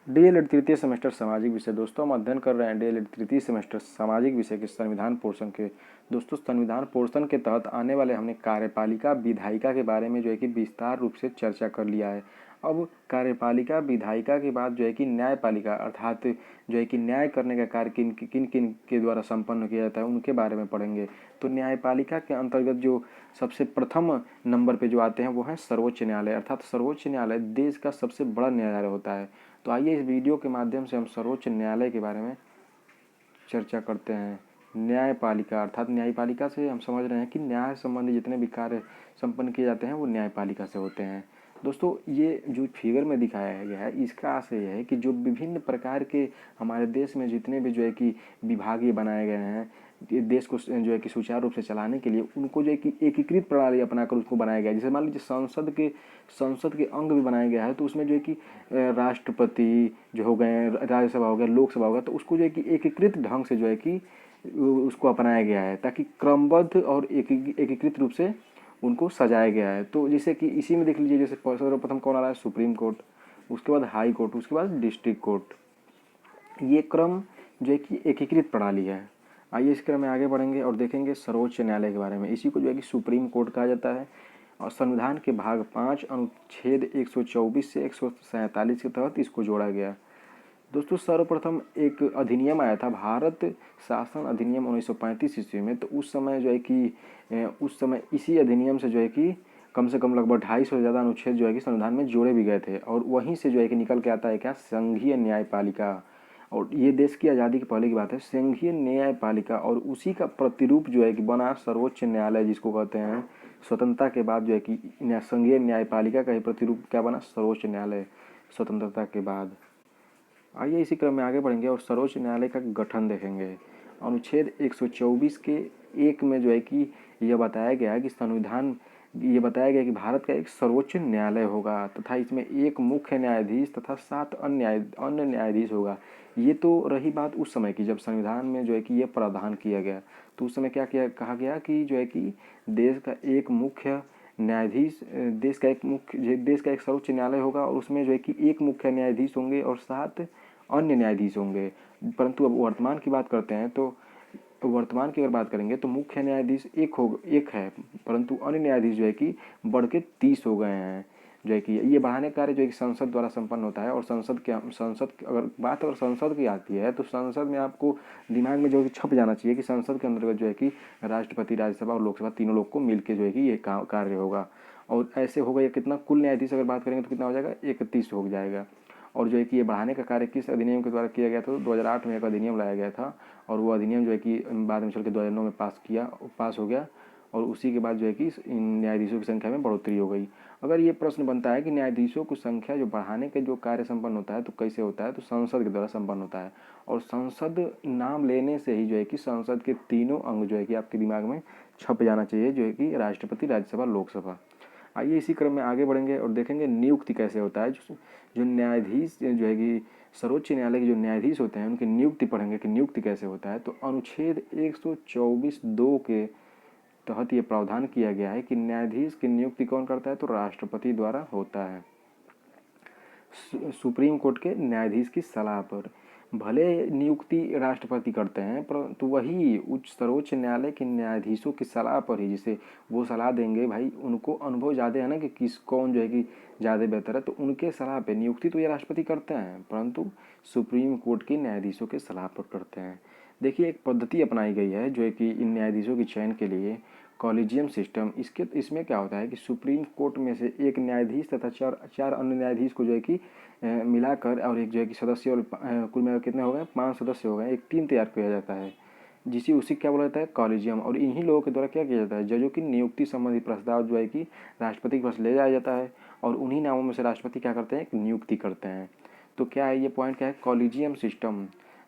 DElEd तृतीय semester सामाजिक विषय। दोस्तों हम अध्ययन कर रहे हैं डीएलएड तृतीय सेमेस्टर सामाजिक विषय के संविधान पोर्शन के। दोस्तों संविधान पोर्शन के तहत आने वाले हमने कार्यपालिका विधायिका के बारे में जो है कि विस्तार रूप से चर्चा कर लिया है। अब कार्यपालिका विधायिका के बाद जो है कि न्यायपालिका अर्थात जो है कि न्याय करने का कार्य किन किन किन के द्वारा संपन्न किया जाता है उनके बारे में पढ़ेंगे। तो न्यायपालिका के अंतर्गत जो सबसे प्रथम नंबर पे जो आते हैं वो हैं सर्वोच्च न्यायालय। अर्थात सर्वोच्च न्यायालय देश का सबसे बड़ा न्यायालय होता है। तो आइए इस वीडियो के माध्यम से हम सर्वोच्च न्यायालय के बारे में चर्चा करते हैं। न्यायपालिका अर्थात न्यायपालिका से हम समझ रहे हैं कि न्याय संबंधी जितने भी कार्य संपन्न किए जाते हैं वो न्यायपालिका से होते हैं। दोस्तों ये जो फिगर में दिखाया गया है इसका आशय यह है कि जो विभिन्न प्रकार के हमारे देश में जितने भी जो है कि विभागीय बनाए गए हैं देश को जो है कि सुचारू रूप से चलाने के लिए उनको जो है कि एकीकृत प्रणाली अपनाकर उसको बनाया गया है। जैसे मान लीजिए संसद के अंग भी बनाया गया है तो उसमें जो है कि राष्ट्रपति जो हो गए, राज्यसभा हो गया, लोकसभा हो गया, तो उसको जो है कि एकीकृत ढंग से जो है कि उसको अपनाया गया है ताकि क्रमबद्ध और एकीकृत रूप से उनको सजाया गया है। तो जैसे कि इसी में देख लीजिए, जैसे सर्वप्रथम कौन आ रहा है, सुप्रीम कोर्ट, उसके बाद हाई कोर्ट, उसके बाद डिस्ट्रिक्ट कोर्ट। ये क्रम जो है कि एकीकृत प्रणाली है। आइए इस क्रम में आगे बढ़ेंगे और देखेंगे सर्वोच्च न्यायालय के बारे में। इसी को जो है कि सुप्रीम कोर्ट कहा जाता है और संविधान के भाग 5 अनुच्छेद 124 से 147 के तहत इसको जोड़ा गया। दोस्तों सर्वप्रथम एक अधिनियम आया था, भारत शासन अधिनियम 1935 ईस्वी में। तो उस समय जो है कि उस समय इसी अधिनियम से जो है कि कम से कम लगभग 250 से ज़्यादा अनुच्छेद जो है कि संविधान में जोड़े भी गए थे और वहीं से जो है कि निकल के आता है क्या, संघीय न्यायपालिका। और ये देश की आज़ादी के पहले की बात है। संघीय न्यायपालिका और उसी का प्रतिरूप जो है कि बना सर्वोच्च न्यायालय, जिसको कहते हैं स्वतंत्रता के बाद जो है कि संघीय न्यायपालिका का ही प्रतिरूप क्या बना, सर्वोच्च न्यायालय, स्वतंत्रता के बाद। आइए इसी क्रम में आगे बढ़ेंगे और सर्वोच्च न्यायालय का गठन देखेंगे। अनुच्छेद 124 के 1 में जो है कि यह बताया गया है कि ये बताया गया कि भारत का एक सर्वोच्च न्यायालय होगा तथा इसमें एक मुख्य न्यायाधीश तथा 7 अन्य न्यायाधीश होगा। ये तो रही बात उस समय की जब संविधान में जो है कि ये प्रावधान किया गया। तो उस समय क्या किया कहा गया कि जो है कि देश का एक मुख्य न्यायाधीश, देश का एक सर्वोच्च न्यायालय होगा और उसमें जो है कि एक मुख्य न्यायाधीश होंगे और 7 अन्य न्यायाधीश होंगे। परंतु अब वर्तमान की बात करते हैं तो वर्तमान की अगर बात करेंगे तो मुख्य न्यायाधीश एक है, परंतु अन्य न्यायाधीश जो है कि बढ़ के 30 हो गए हैं। जो है कि ये बढ़ाने का कार्य जो है कि संसद द्वारा संपन्न होता है। और अगर संसद की आती है तो संसद में आपको दिमाग में जो है छप जाना चाहिए कि संसद के अंतर्गत जो है कि राष्ट्रपति, राज्यसभा और लोकसभा तीनों लोग को मिलकर जो है कि ये कार्य होगा। और ऐसे होगा ये कितना, कुल न्यायाधीश अगर बात करेंगे तो कितना हो जाएगा, 31 हो जाएगा। और जो है कि ये बढ़ाने का कार्य किस अधिनियम के द्वारा किया गया था, तो 2008 में एक अधिनियम लाया गया था और वो अधिनियम जो है कि बाद में चल के 2009 में पास हो गया और उसी के बाद जो है कि इन न्यायाधीशों की संख्या में बढ़ोतरी हो गई। अगर ये प्रश्न बनता है कि न्यायाधीशों की संख्या जो बढ़ाने के जो कार्य संपन्न होता है तो कैसे होता है, तो संसद के द्वारा संपन्न होता है। और संसद नाम लेने से ही जो है कि संसद के तीनों अंग जो है कि आपके दिमाग में छप जाना चाहिए, जो है कि राष्ट्रपति, राज्यसभा, लोकसभा। आइए इसी क्रम में आगे बढ़ेंगे और देखेंगे नियुक्ति कैसे होता है। जो न्यायाधीश जो है कि सर्वोच्च न्यायालय के जो न्यायाधीश होते हैं उनकी नियुक्ति पढ़ेंगे कि नियुक्ति कैसे होता है। तो अनुच्छेद 124(2) के तहत ये प्रावधान किया गया है कि न्यायाधीश की नियुक्ति कौन करता है, तो राष्ट्रपति द्वारा होता है सुप्रीम कोर्ट के न्यायाधीश की सलाह पर। भले नियुक्ति राष्ट्रपति करते हैं परंतु वही सर्वोच्च न्यायालय के न्यायाधीशों की सलाह पर ही, जिसे वो सलाह देंगे, भाई उनको अनुभव ज़्यादा है ना कि कौन जो है कि ज़्यादा बेहतर है, तो उनके सलाह पे नियुक्ति तो ये राष्ट्रपति करते हैं परंतु सुप्रीम कोर्ट के न्यायाधीशों के सलाह पर करते हैं। देखिए एक पद्धति अपनाई गई है जो है कि इन न्यायाधीशों के चयन के लिए कॉलेजियम सिस्टम। इसमें क्या होता है कि सुप्रीम कोर्ट में से एक न्यायाधीश तथा चार अन्य न्यायाधीश को जो है कि मिलाकर और एक जो है कि सदस्य और कुल मिलाकर कितने हो गए, 5 सदस्य हो गए, एक टीम तैयार किया जाता है उसी क्या बोला जाता है, कॉलेजियम। और इन्हीं लोगों के द्वारा क्या किया जाता है, जजों की नियुक्ति संबंधी प्रस्ताव जो है कि राष्ट्रपति के पास ले जाया जाता है और उन्हीं नामों में से राष्ट्रपति क्या करते हैं, नियुक्ति करते हैं। तो क्या है ये पॉइंट, क्या है, कॉलेजियम सिस्टम।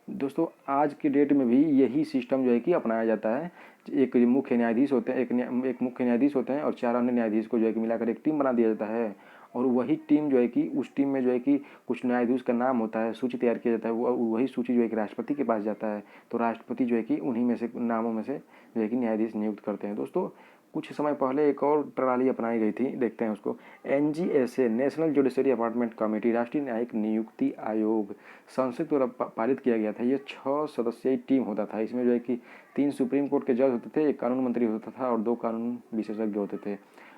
दोस्तों आज के डेट में भी यही सिस्टम जो है कि अपनाया जाता है। एक मुख्य न्यायाधीश होते हैं, एक मुख्य न्यायाधीश होते हैं और 4 अन्य न्यायाधीश को जो है कि मिलाकर एक टीम बना दिया जाता है और वही टीम जो है कि उस टीम में जो है कि कुछ न्यायाधीश का नाम होता है, सूची तैयार किया जाता है, वही सूची जो है कि राष्ट्रपति के पास जाता है। तो राष्ट्रपति जो है कि उन्हीं में से नामों में से जो है कि न्यायाधीश नियुक्त करते हैं। दोस्तों कुछ समय पहले एक और प्रणाली अपनाई गई थी, देखते हैं उसको। एनजीएसए, नेशनल जुडिशरी अपॉइंटमेंट कमेटी, राष्ट्रीय न्यायिक नियुक्ति आयोग, संसद द्वारा पारित किया गया था। ये 6 सदस्यीय टीम होता था। इसमें जो है कि 3 सुप्रीम कोर्ट के जज होते थे, 1 कानून मंत्री होता था और 2 कानून विशेषज्ञ होते थे।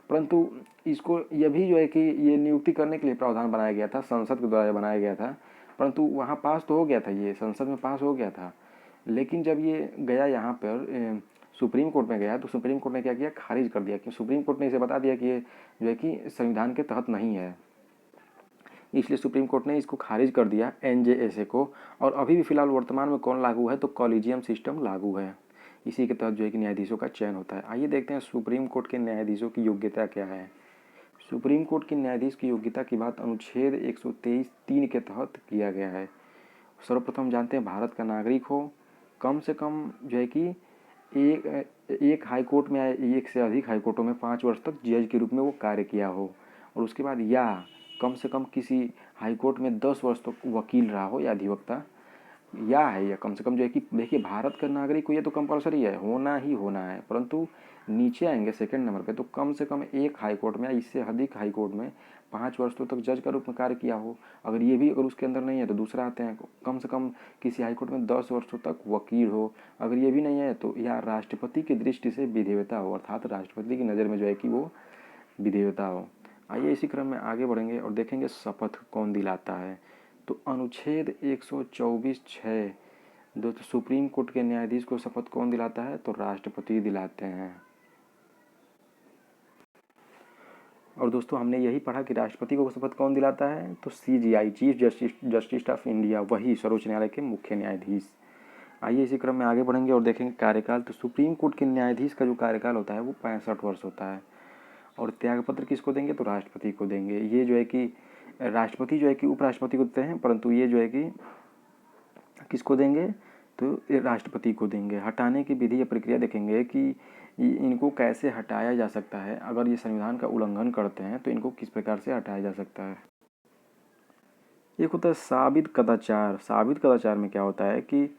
परंतु इसको यह भी जो है कि ये नियुक्ति करने के लिए प्रावधान बनाया गया था, संसद के द्वारा बनाया गया था। परंतु वहाँ पास तो हो गया था, ये संसद में पास हो गया था, लेकिन जब ये गया यहाँ पर सुप्रीम कोर्ट में गया तो सुप्रीम कोर्ट ने क्या किया, खारिज कर दिया। कि सुप्रीम कोर्ट ने इसे बता दिया कि ये जो है कि संविधान के तहत नहीं है, इसलिए सुप्रीम कोर्ट ने इसको खारिज कर दिया एनजेएसए को। और अभी भी फिलहाल वर्तमान में कौन लागू है, तो कॉलेजियम सिस्टम लागू है। इसी के तहत जो है कि न्यायाधीशों का चयन होता है। आइए देखते हैं सुप्रीम कोर्ट के न्यायाधीशों की योग्यता क्या है। सुप्रीम कोर्ट के न्यायाधीश की योग्यता की बात अनुच्छेद 123(3) के तहत किया गया है। सर्वप्रथम जानते हैं, भारत का नागरिक हो, कम से कम जो है कि एक हाई कोर्ट में या एक से अधिक हाई कोर्टों में 5 वर्ष तक जज के रूप में वो कार्य किया हो, और उसके बाद या कम से कम किसी हाई कोर्ट में 10 वर्ष तक वकील रहा हो या अधिवक्ता, या कम से कम जो है कि देखिए भारत का नागरिक को ये तो कंपलसरी है, होना ही होना है। परंतु नीचे आएंगे सेकंड नंबर पे, तो कम से कम एक हाई कोर्ट में या इससे अधिक हाई कोर्ट में 5 वर्षों तक जज का रूप में कार्य किया हो। अगर ये भी अगर उसके अंदर नहीं है तो दूसरा आते हैं, कम से कम किसी हाई कोर्ट में 10 वर्षों तक वकील हो। अगर ये भी नहीं है तो या राष्ट्रपति की दृष्टि से विधेयता हो, अर्थात राष्ट्रपति की नज़र में जो है कि वो विधेयता हो। आइए इसी क्रम में आगे बढ़ेंगे और देखेंगे शपथ कौन दिलाता है। तो अनुच्छेद 124(6), दोस्तों सुप्रीम कोर्ट के न्यायाधीश को शपथ कौन दिलाता है, तो राष्ट्रपति दिलाते हैं। और दोस्तों हमने यही पढ़ा कि राष्ट्रपति को शपथ कौन दिलाता है, तो CGI, chief justice of India, वही सर्वोच्च न्यायालय के मुख्य न्यायाधीश। आइए इसी क्रम में आगे बढ़ेंगे और देखेंगे कार्यकाल। तो सुप्रीम कोर्ट के न्यायाधीश का जो कार्यकाल होता है वो 65 वर्ष होता है। और त्यागपत्र किसको देंगे, तो राष्ट्रपति को देंगे। ये जो है कि राष्ट्रपति जो है कि उपराष्ट्रपति को देते हैं, परंतु ये जो है कि किसको देंगे, तो राष्ट्रपति को देंगे। हटाने की विधि या प्रक्रिया देखेंगे कि इनको कैसे हटाया जा सकता है। अगर ये संविधान का उल्लंघन करते हैं तो इनको किस प्रकार से हटाया जा सकता है। एक होता है साबित कदाचार। साबित कदाचार में क्या होता है कि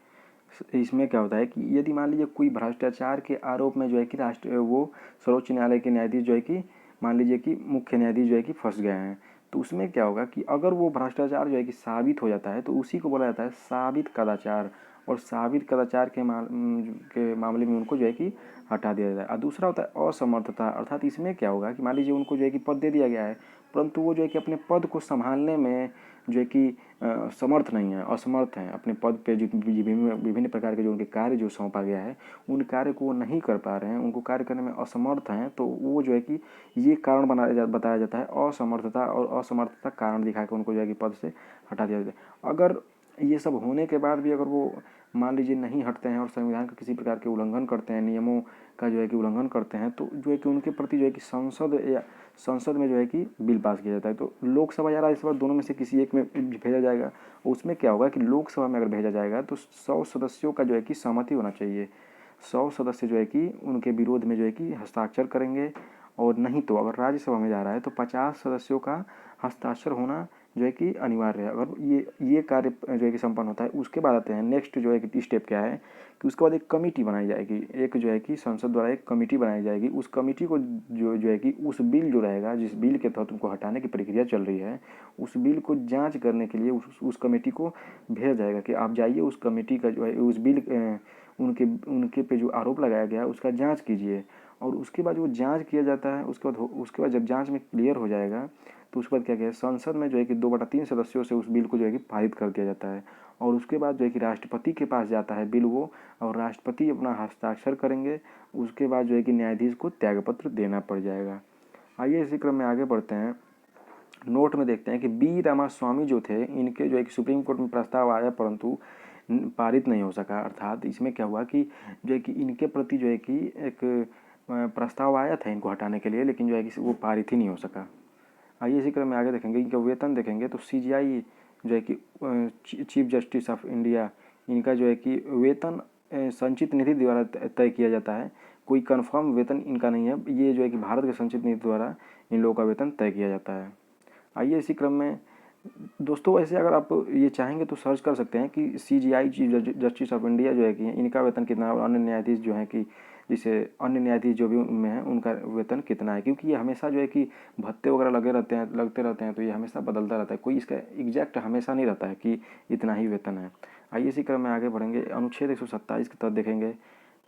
इसमें क्या होता है कि यदि मान लीजिए कोई भ्रष्टाचार के आरोप में जो है कि वो सर्वोच्च न्यायालय के न्यायाधीश जो है कि मान लीजिए कि मुख्य न्यायाधीश जो है कि फंस गए हैं, तो उसमें क्या होगा कि अगर वो भ्रष्टाचार जो है कि साबित हो जाता है तो उसी को बोला जाता है साबित कदाचार। और साबित कदाचार के मामले में उनको जो है कि हटा दिया जाता है। और दूसरा होता है असमर्थता, अर्थात इसमें क्या होगा कि मान लीजिए उनको जो है कि पद दे दिया गया है, परंतु वो जो है कि अपने पद को संभालने में जो है कि समर्थ नहीं है, असमर्थ हैं। अपने पद पे जो विभिन्न प्रकार के जो उनके कार्य जो सौंपा गया है उन कार्य को वो नहीं कर पा रहे हैं, उनको कार्य करने में असमर्थ हैं, तो वो जो है कि ये कारण बताया जाता है असमर्थता, और असमर्थता कारण दिखा के उनको जो है कि पद से हटा दिया जाता है। अगर ये सब होने के बाद भी अगर वो मान लीजिए नहीं हटते हैं और संविधान का किसी प्रकार के उल्लंघन करते हैं, नियमों का जो है कि उल्लंघन करते हैं, तो जो है कि उनके प्रति जो है कि संसद में जो है कि बिल पास किया जाता है। तो लोकसभा या राज्यसभा दोनों में से किसी एक में भेजा जाएगा। उसमें क्या होगा कि लोकसभा में अगर भेजा जाएगा तो 100 सदस्यों का जो है कि सहमति होना चाहिए। 100 सदस्य जो है कि उनके विरोध में जो है कि हस्ताक्षर करेंगे, और नहीं तो अगर राज्यसभा में जा रहा है तो 50 सदस्यों का हस्ताक्षर होना जो है कि अनिवार्य है। अगर ये कार्य जो है कि संपन्न होता है, उसके बाद आते हैं नेक्स्ट जो है कि स्टेप क्या है कि उसके बाद एक कमेटी बनाई जाएगी। एक जो है कि संसद द्वारा एक कमेटी बनाई जाएगी। उस कमेटी को जो है कि उस बिल जो रहेगा, जिस बिल के तहत उनको हटाने की प्रक्रिया चल रही है, उस बिल को जांच करने के लिए उस कमेटी को भेजा जाएगा कि आप जाइए उस कमेटी का जो है उस बिल उनके पे जो आरोप लगाया गया है उसका जाँच कीजिए। और उसके बाद वो जाँच किया जाता है। उसके बाद जब जाँच में क्लियर हो जाएगा तो उसके बाद क्या किया, संसद में जो है कि 2/3 सदस्यों से उस बिल को जो है कि पारित कर दिया जाता है। और उसके बाद जो है कि राष्ट्रपति के पास जाता है बिल वो, और राष्ट्रपति अपना हस्ताक्षर करेंगे। उसके बाद जो है कि न्यायाधीश को त्यागपत्र देना पड़ जाएगा। आइए इसी क्रम में आगे बढ़ते हैं। नोट में देखते हैं कि बी रामास्वामी जो थे, इनके जो है कि सुप्रीम कोर्ट में प्रस्ताव आया परंतु पारित नहीं हो सका। अर्थात इसमें क्या हुआ कि जो है कि इनके प्रति जो है कि एक प्रस्ताव आया था इनको हटाने के लिए, लेकिन जो है कि वो पारित ही नहीं हो सका। आइए इसी क्रम में आगे देखेंगे। इनका वेतन देखेंगे तो सीजीआई जो है कि चीफ जस्टिस ऑफ इंडिया, इनका जो है कि वेतन संचित निधि द्वारा तय किया जाता है। कोई कंफर्म वेतन इनका नहीं है, ये जो है कि भारत के संचित निधि द्वारा इन लोगों का वेतन तय किया जाता है। आइए इसी क्रम में दोस्तों, ऐसे अगर आप ये चाहेंगे तो सर्च कर सकते हैं कि CGI chief justice of India जो है कि इनका वेतन कितना है, और अन्य न्यायाधीश जो हैं कि जैसे अन्य न्यायाधीश जो भी में हैं उनका वेतन कितना है, क्योंकि ये हमेशा जो है कि भत्ते वगैरह लगते रहते हैं, तो ये हमेशा बदलता रहता है, कोई इसका एग्जैक्ट हमेशा नहीं रहता है कि इतना ही वेतन है। आइए इसी क्रम में आगे बढ़ेंगे। अनुच्छेद 127 के तहत देखेंगे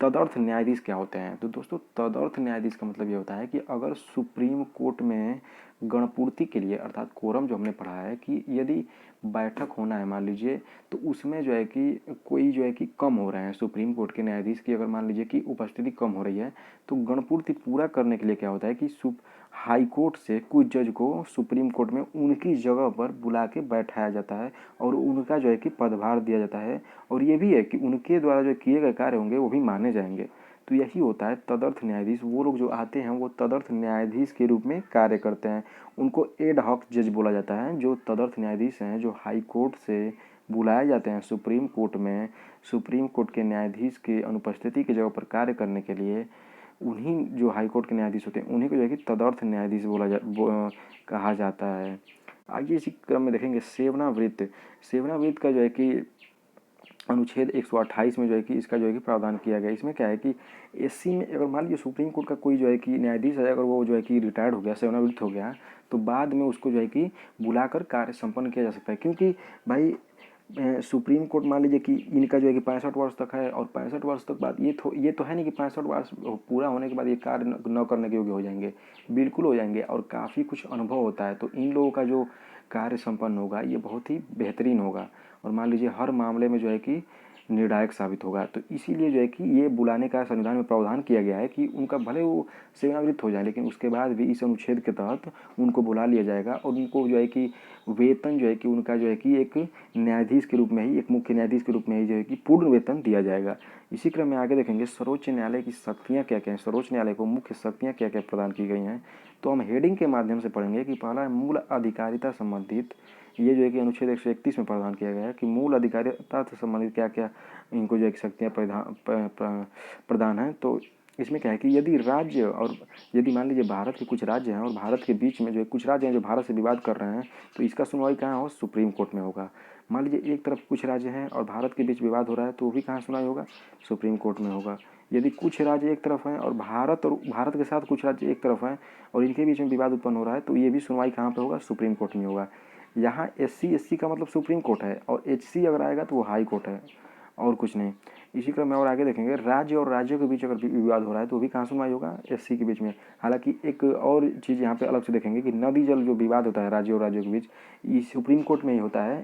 तदर्थ न्यायाधीश क्या होते हैं। तो दोस्तों तदर्थ न्यायाधीश का मतलब ये होता है कि अगर सुप्रीम कोर्ट में गणपूर्ति के लिए, अर्थात कोरम जो हमने पढ़ा है कि यदि बैठक होना है मान लीजिए, तो उसमें जो है कि कोई जो है कि कम हो रहे हैं सुप्रीम कोर्ट के न्यायाधीश की, अगर मान लीजिए कि उपस्थिति कम हो रही है, तो गणपूर्ति पूरा करने के लिए क्या होता है कि हाई कोर्ट से कुछ जज को सुप्रीम कोर्ट में उनकी जगह पर बुला के बैठाया जाता है और उनका जो है कि पदभार दिया जाता है, और ये भी है कि उनके द्वारा जो किए गए कार्य होंगे वो भी माने जाएंगे। तो यही होता है तदर्थ न्यायाधीश। वो लोग जो आते हैं वो तदर्थ न्यायाधीश के रूप में कार्य करते हैं। उनको एड हॉक जज बोला जाता है। जो तदर्थ न्यायाधीश हैं, जो हाई कोर्ट से बुलाए जाते हैं सुप्रीम कोर्ट में, सुप्रीम कोर्ट के न्यायाधीश की अनुपस्थिति की जगह पर कार्य करने के लिए, उन्हीं जो हाई कोर्ट के न्यायाधीश होते हैं उन्हीं को जो है कि तदर्थ न्यायाधीश कहा जाता है। आगे इसी क्रम में देखेंगे सेवनावृत्त। सेवनावृत्त का जो है कि अनुच्छेद 128 में जो है कि इसका जो है कि प्रावधान किया गया। इसमें क्या है कि एससी में अगर मान लीजिए सुप्रीम कोर्ट का कोई जो है कि न्यायाधीश है, अगर वो जो है कि रिटायर्ड हो गया, सेवानिवृत्त हो गया, तो बाद में उसको जो है कि बुलाकर कार्य संपन्न किया जा सकता है। क्योंकि भाई सुप्रीम कोर्ट मान लीजिए कि इनका जो है कि 65 वर्ष तक है, और 65 वर्ष तक बाद ये तो है नहीं कि 65 वर्ष पूरा होने के बाद ये कार्य न करने के योग्य हो जाएंगे, बिल्कुल हो जाएंगे, और काफ़ी कुछ अनुभव होता है। तो इन लोगों का जो कार्य संपन्न होगा ये बहुत ही बेहतरीन होगा, और मान लीजिए हर मामले में जो है कि निर्णायक साबित होगा। तो इसीलिए जो है कि ये बुलाने का संविधान में प्रावधान किया गया है कि उनका भले वो सेवानिवृत्त हो जाए, लेकिन उसके बाद भी इस अनुच्छेद के तहत उनको बुला लिया जाएगा, और उनको जो है कि वेतन जो है कि उनका जो है कि एक न्यायाधीश के रूप में ही, एक मुख्य न्यायाधीश के रूप में ही जो है कि पूर्ण वेतन दिया जाएगा। इसी क्रम में आगे देखेंगे सर्वोच्च न्यायालय की शक्तियाँ क्या क्या हैं, सर्वोच्च न्यायालय को मुख्य शक्तियाँ क्या क्या प्रदान की गई हैं। तो हम हेडिंग के माध्यम से पढ़ेंगे कि पहला मूल अधिकारिता संबंधित, ये जो है कि अनुच्छेद 131 में प्रदान किया गया है कि मूल अधिकारिता से संबंधित क्या क्या इनको जो है कि शक्तियाँ प्रदान है। तो इसमें क्या है कि यदि राज्य, और यदि मान लीजिए भारत के कुछ राज्य हैं और भारत के बीच में जो है कुछ राज्य हैं जो भारत से विवाद कर रहे हैं, तो इसका सुनवाई कहाँ हो, सुप्रीम कोर्ट में होगा। मान लीजिए एक तरफ कुछ राज्य हैं और भारत के बीच विवाद हो रहा है, तो वो भी कहाँ सुनवाई होगा, सुप्रीम कोर्ट में होगा। यदि कुछ राज्य एक तरफ हैं और भारत के साथ कुछ राज्य एक तरफ हैं और इनके बीच में विवाद उत्पन्न हो रहा है, तो ये भी सुनवाई कहाँ पे होगा, सुप्रीम कोर्ट में होगा। यहाँ SC का मतलब सुप्रीम कोर्ट है, और HC अगर आएगा तो वो हाई कोर्ट है, और कुछ नहीं। इसी क्रम में और आगे देखेंगे राज्य और राज्यों के बीच अगर विवाद हो रहा है तो भी कहाँ सुनवाई होगा, SC के बीच में। हालांकि एक और चीज़ यहाँ पे अलग से देखेंगे कि नदी जल जो विवाद होता है राज्य और राज्यों के बीच, ये सुप्रीम कोर्ट में ही होता है।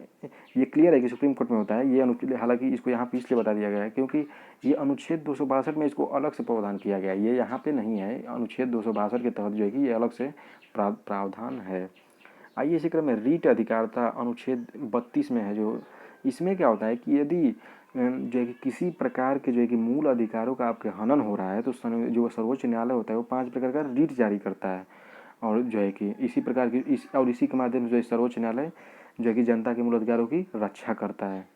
ये क्लियर है कि सुप्रीम कोर्ट में होता है ये अनुच्छेद। हालांकि इसको यहाँ पे इसलिए बता दिया गया है क्योंकि ये अनुच्छेद 262 में इसको अलग से प्रावधान किया गया है, ये यहाँ पे नहीं है। अनुच्छेद 262 के तहत जो है कि ये अलग से प्रावधान है। आइए इसी क्रम में रीट अधिकारिता अनुच्छेद 32 में है। जो इसमें क्या होता है कि यदि जो है कि किसी प्रकार के जो है कि मूल अधिकारों का आपके हनन हो रहा है, तो जो सर्वोच्च न्यायालय होता है वो 5 प्रकार का रीट जारी करता है, और जो है कि इसी प्रकार की इसी के माध्यम से जो है सर्वोच्च न्यायालय जो है कि जनता के मूल अधिकारों की रक्षा करता है।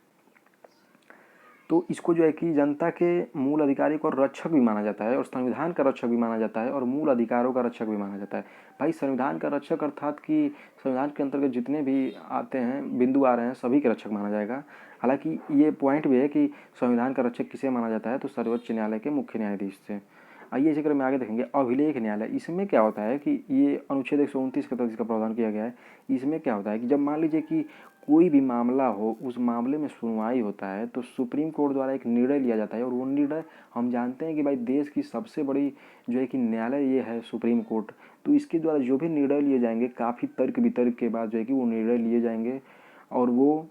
तो इसको जो है कि जनता के मूल अधिकारी को रक्षक भी माना जाता है, और संविधान का रक्षक भी माना जाता है, और मूल अधिकारों का रक्षक भी माना जाता है। भाई संविधान का रक्षक अर्थात कि संविधान के अंतर्गत जितने भी आते हैं बिंदु आ रहे हैं सभी के रक्षक माना जाएगा। हालांकि ये पॉइंट भी है कि संविधान का रक्षक किसे माना जाता है, तो सर्वोच्च न्यायालय के मुख्य न्यायाधीश से। आइए इसी क्रम में आगे देखेंगे अभिलेख न्यायालय। इसमें क्या होता है कि ये अनुच्छेद 129 के तहत इसका प्रावधान किया गया है। इसमें क्या होता है कि जब मान लीजिए कि कोई भी मामला हो, उस मामले में सुनवाई होता है, तो सुप्रीम कोर्ट द्वारा एक निर्णय लिया जाता है, और वो निर्णय हम जानते हैं कि भाई देश की सबसे बड़ी जो है कि न्यायालय ये है सुप्रीम कोर्ट। तो इसके द्वारा जो भी निर्णय लिए जाएंगे काफ़ी तर्क वितर्क के बाद जो है कि वो निर्णय लिए जाएंगे, और वो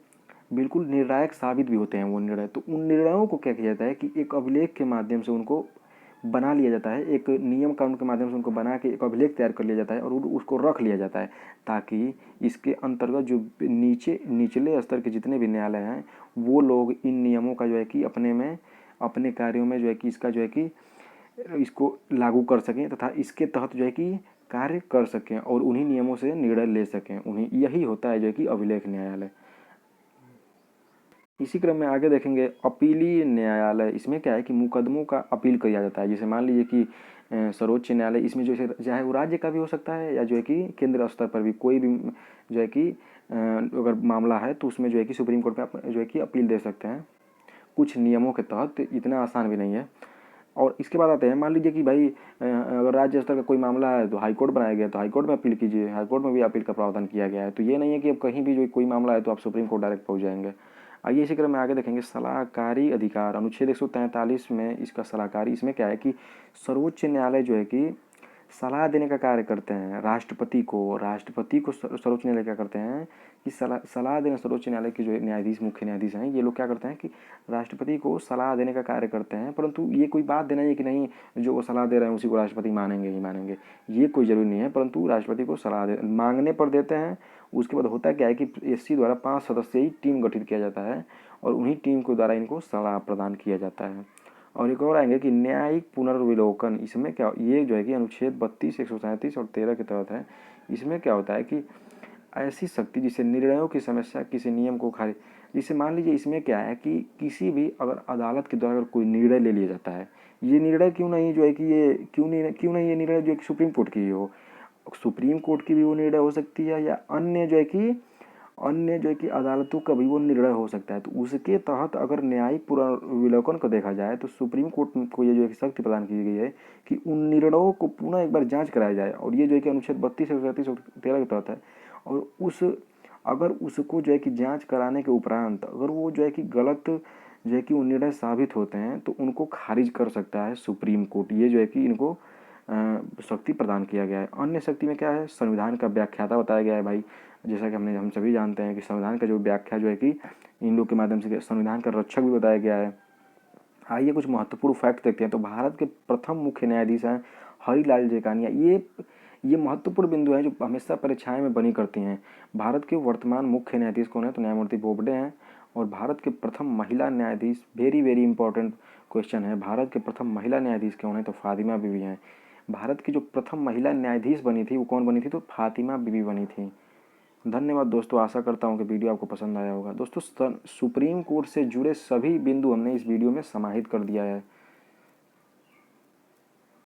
बिल्कुल निर्णायक साबित भी होते हैं वो निर्णय। तो उन निर्णयों को क्या किया जाता है कि एक अभिलेख के माध्यम से उनको बना लिया जाता है, एक नियम कानून के माध्यम से उनको बना के एक अभिलेख तैयार कर लिया जाता है, और उसको रख लिया जाता है, ताकि इसके अंतर्गत जो निचले स्तर के जितने भी न्यायालय हैं वो लोग इन नियमों का जो है कि अपने कार्यों में जो है कि इसका जो है कि इसको लागू कर सकें, तथा इसके तहत जो है कि कार्य कर सकें और उन्हीं नियमों से निर्णय ले सकें। उन्हीं यही होता है जो है कि अभिलेख न्यायालय। इसी क्रम में आगे देखेंगे अपीलीय न्यायालय। इसमें क्या है कि मुकदमों का अपील किया जाता है। जैसे मान लीजिए कि सर्वोच्च न्यायालय, इसमें जो है चाहे वो राज्य का भी हो सकता है या जो है कि केंद्र स्तर पर भी कोई भी जो है कि अगर मामला है तो उसमें जो है कि सुप्रीम कोर्ट में जो है कि अपील दे सकते हैं कुछ नियमों के तहत। इतना आसान भी नहीं है। और इसके बाद आते हैं, मान लीजिए कि भाई अगर राज्य स्तर का कोई मामला है तो हाई कोर्ट बनाया गया, तो हाई कोर्ट में अपील कीजिए, हाई कोर्ट में भी अपील का प्रावधान किया गया है। तो ये नहीं है कि अब कहीं भी जो कोई मामला है तो आप सुप्रीम कोर्ट डायरेक्ट पहुंच जाएंगे। आइए इसी क्रम में आगे देखेंगे सलाहकारी अधिकार, अनुच्छेद 143 में इसका सलाहकारी, इसमें क्या है कि सर्वोच्च न्यायालय जो है कि सलाह देने का कार्य करते हैं राष्ट्रपति को। सर्वोच्च न्यायालय क्या करते हैं कि सलाह देना, सर्वोच्च न्यायालय के जो न्यायाधीश, मुख्य न्यायाधीश हैं, ये लोग क्या करते हैं कि राष्ट्रपति को सलाह देने का कार्य करते हैं। परंतु ये कोई बात देना है कि नहीं जो वो सलाह दे रहे हैं उसी को राष्ट्रपति मानेंगे ही मानेंगे, ये कोई जरूरी नहीं है। परंतु राष्ट्रपति को सलाह मांगने पर देते हैं। उसके बाद होता क्या है कि एससी द्वारा 5 सदस्यीय टीम गठित किया जाता है और उन्हीं टीम के द्वारा इनको सलाह प्रदान किया जाता है। और एक और आएंगे कि न्यायिक पुनर्विलोकन, इसमें क्या, ये जो है कि अनुच्छेद 32, 137 और 13 के तहत है। इसमें क्या होता है कि ऐसी शक्ति जिसे निर्णयों की समस्या, किसी नियम को खारिज, जिसे मान लीजिए इसमें क्या है कि किसी भी अगर अदालत के द्वारा अगर कोई निर्णय ले लिया जाता है, ये निर्णय क्यों नहीं जो है कि ये क्यों नहीं ये निर्णय जो है कि सुप्रीम कोर्ट की हो, सुप्रीम कोर्ट की भी वो निर्णय हो सकती है या अन्य जो है कि अदालतों का भी वो निर्णय हो सकता है। तो उसके तहत अगर न्यायिक पुनर्विलोकन को देखा जाए तो सुप्रीम कोर्ट को ये जो है कि शक्ति प्रदान की गई है कि उन निर्णयों को पुनः एक बार जांच कराया जाए। और ये जो है कि अनुच्छेद 32, 137 और 13 के तहत है। और अगर उसको जो है कि जांच कराने के उपरांत अगर वो जो है कि गलत जो है कि वो निर्णय साबित होते हैं तो उनको खारिज कर सकता है सुप्रीम कोर्ट। ये जो है कि इनको शक्ति प्रदान किया गया है। अन्य शक्ति में क्या है, संविधान का व्याख्याता बताया गया है भाई। जैसा कि हम सभी जानते हैं कि संविधान का जो व्याख्या जो है कि इन लोग के माध्यम से संविधान का रक्षक भी बताया गया है। आइए कुछ महत्वपूर्ण फैक्ट देखते हैं। तो भारत के प्रथम मुख्य न्यायाधीश हैं हरिलाल जेकानिया। ये महत्वपूर्ण बिंदु हैं जो हमेशा परीक्षाएं में बनी करती हैं। भारत के वर्तमान मुख्य न्यायाधीश कौन है, तो न्यायमूर्ति बोबडे हैं। और भारत के प्रथम महिला न्यायाधीश, वेरी वेरी इंपॉर्टेंट क्वेश्चन है, भारत के प्रथम महिला न्यायाधीश कौन है, तो फातिमा बीबी हैं। भारत की जो प्रथम महिला न्यायाधीश बनी थी वो कौन बनी थी, तो फातिमा बीबी बनी थी। धन्यवाद दोस्तों, आशा करता हूँ कि वीडियो आपको पसंद आया होगा। दोस्तों सुप्रीम कोर्ट से जुड़े सभी बिंदु हमने इस वीडियो में समाहित कर दिया है।